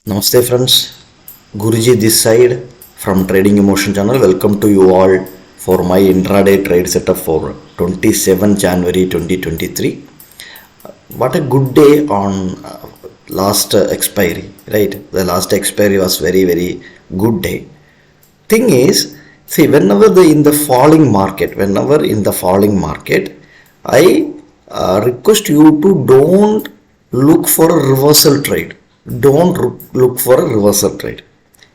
Namaste friends, Guruji this side from Trading Emotion channel. Welcome to you all for my intraday trade setup for 27 January 2023. What a good day on last expiry, right? The last expiry was very good day. Thing is, see, whenever in the falling market, I request you to don't look for a reversal trade. Don't look for a reversal trade.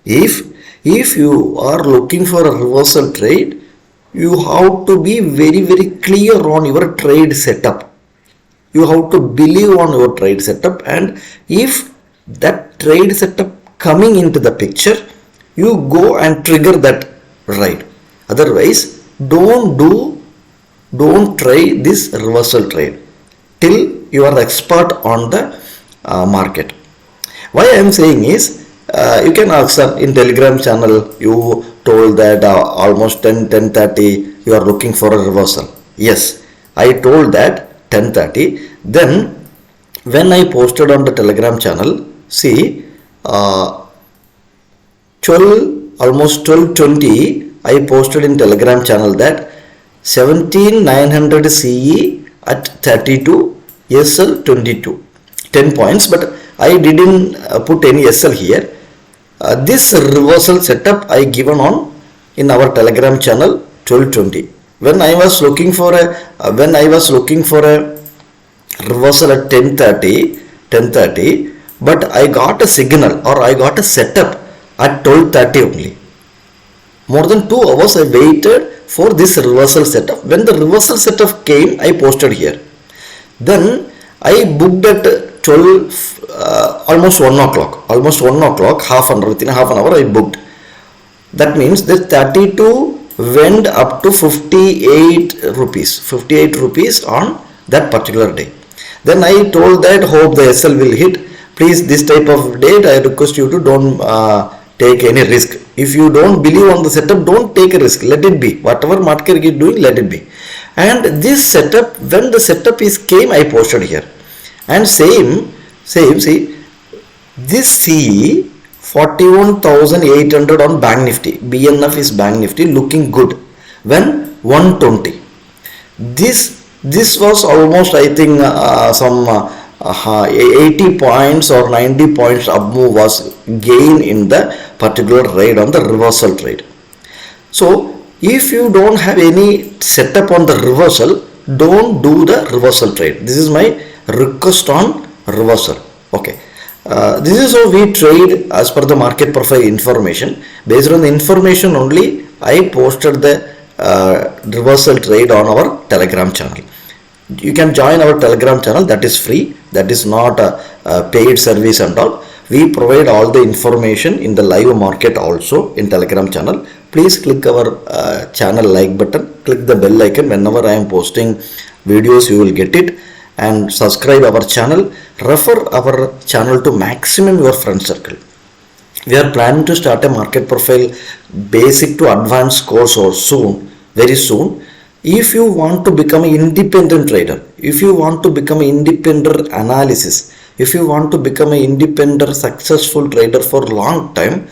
If you are looking for a reversal trade, you have to be very clear on your trade setup. You have to believe on your trade setup, and if that trade setup coming into the picture, you go and trigger that, right? Otherwise, don't try this reversal trade till you are expert on the market. Why I am saying is, you can ask in Telegram channel, you told that almost 10:30 you are looking for a reversal. Yes, I told that 10:30. Then when I posted on the Telegram channel, see, 12:20 I posted in Telegram channel that 17900 CE at 32, SL 22, 10 points, but I didn't put any SL here. This reversal setup I given on in our Telegram channel 12:20. When I was looking for a reversal at 10:30, but I got a signal or I got a setup at 12:30 only. More than 2 hours I waited for this reversal setup. When the reversal setup came, I posted here. Then I booked at 12, almost 1 o'clock, within half an hour I booked. That means the 32 went up to 58 rupees on that particular day. Then I told that hope the SL will hit. Please, this type of date I request you to don't take any risk. If you don't believe on the setup, don't take a risk. Let it be. Whatever market is doing, let it be. And this setup, when the setup came, I posted here. And same, see, this CE 41,800 on Bank Nifty. BNF is Bank Nifty, looking good. When 120. This was almost, I think, some 80 points or 90 points up move was gain in the particular trade on the reversal trade. So if you don't have any setup on the reversal, don't do the reversal trade. This is my request on reversal. Okay. This is how we trade as per the market profile information. Based on the information only, I posted the reversal trade on our Telegram channel. You can join our Telegram channel, that is free, that is not a paid service and all. We provide all the information in the live market also in Telegram channel. Please click our channel like button, click the bell icon. Whenever I am posting videos, you will get it. And subscribe our channel, refer our channel to maximum your friend circle. We are planning to start a market profile basic to advanced course or very soon. If you want to become an independent trader, if you want to become an independent analysis, if you want to become an independent successful trader for a long time,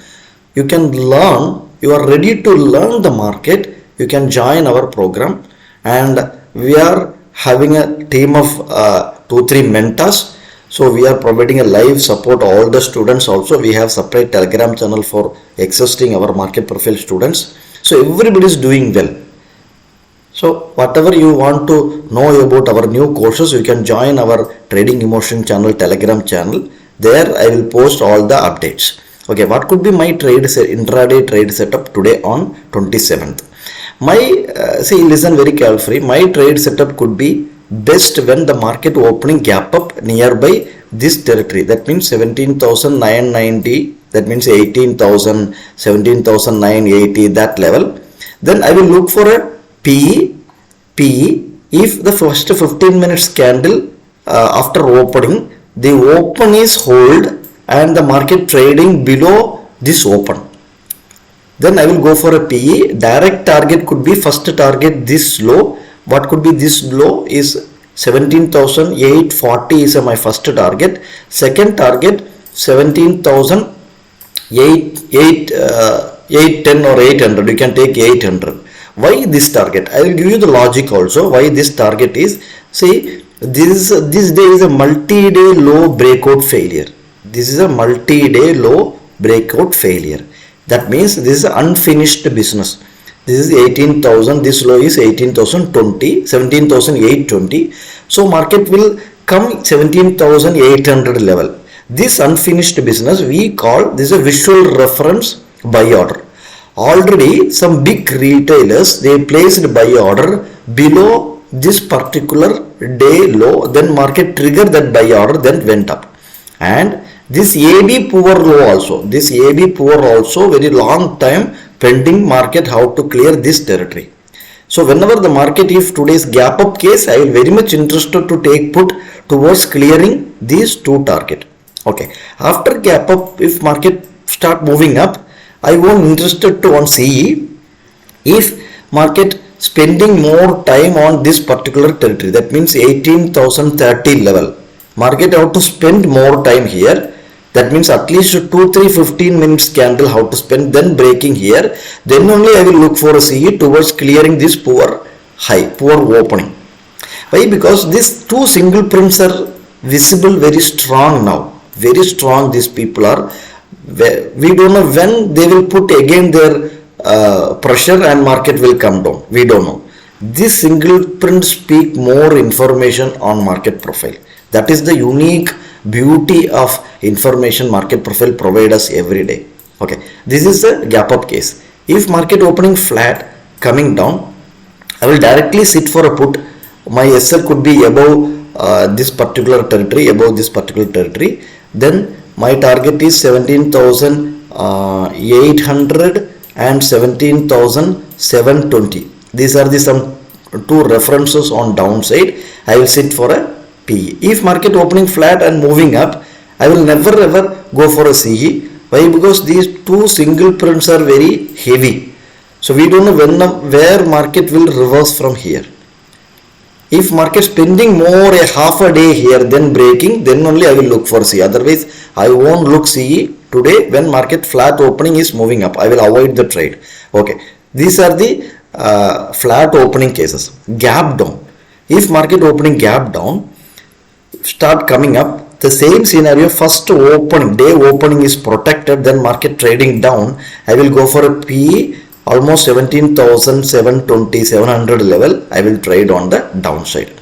you can learn, you are ready to learn the market, you can join our program. And we are having a team of 2-3 mentors. So we are providing a live support all the students also. We have separate Telegram channel for existing our market profile students. So everybody is doing well. So whatever you want to know about our new courses, you can join our Trading Emotion channel, Telegram channel. There I will post all the updates. Okay, what could be my intraday trade setup today on 27th? Listen very carefully. My trade setup could be best when the market opening gap up nearby this territory. That means 17,990. That means 18,000, 17,980, that level. Then I will look for a PE. If the first 15 minutes candle after opening, the open is hold and the market trading below this open, then I will go for a PE. Direct target could be first target this low. What could be this low is 17,840 is my first target. Second target 810 or 800. You can take 800. Why this target? I will give you the logic also why this target is. See, this day is a multi-day low breakout failure. This is a multi-day low breakout failure. That means this is unfinished business. This is 18,000. This low is 18,020, 17,820. So market will come 17,800 level. This unfinished business we call this a visual reference buy order. Already some big retailers, they placed buy order below this particular day low, then market triggered that buy order, then went up. And this AB poor low also, this AB poor also very long time pending, market how to clear this territory. So whenever the market, if today's gap up case, I will very much interested to take put towards clearing these two target. Okay, after gap up, if market start moving up, I won't interested to on CE. If market spending more time on this particular territory, that means 18,030 level, market have to spend more time here. That means at least 2-3-15 minutes candle how to spend, then breaking here, then only I will look for a CE towards clearing this poor high, poor opening. Why? Because these two single prints are visible very strong now, very strong. These people are, we don't know when they will put again their pressure and market will come down. We don't know. This single print speak more information on market profile. That is the unique beauty of information market profile provide us every day. Okay, this is the gap up case. If market opening flat coming down, I will directly sit for a put. My SL could be above this particular territory, above this particular territory. Then my target is 17,800 and 17,720. These are the some two references on downside. I will sit for a PE. If market opening flat and moving up, I will never ever go for a CE. Why? Because these two single prints are very heavy. So we don't know when, where market will reverse from here. If market spending more a half a day here, then breaking, then only I will look for CE. Otherwise, I won't look CE today. When market flat opening is moving up, I will avoid the trade. Okay, these are the flat opening cases. Gap down. If market opening gap down, start coming up, the same scenario, first opening, day opening is protected, then market trading down, I will go for a PE almost 17,720, 700 level. I will trade on the downside.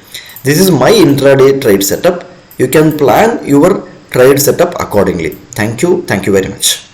This is my intraday trade setup. You can plan your trade setup accordingly. Thank you very much.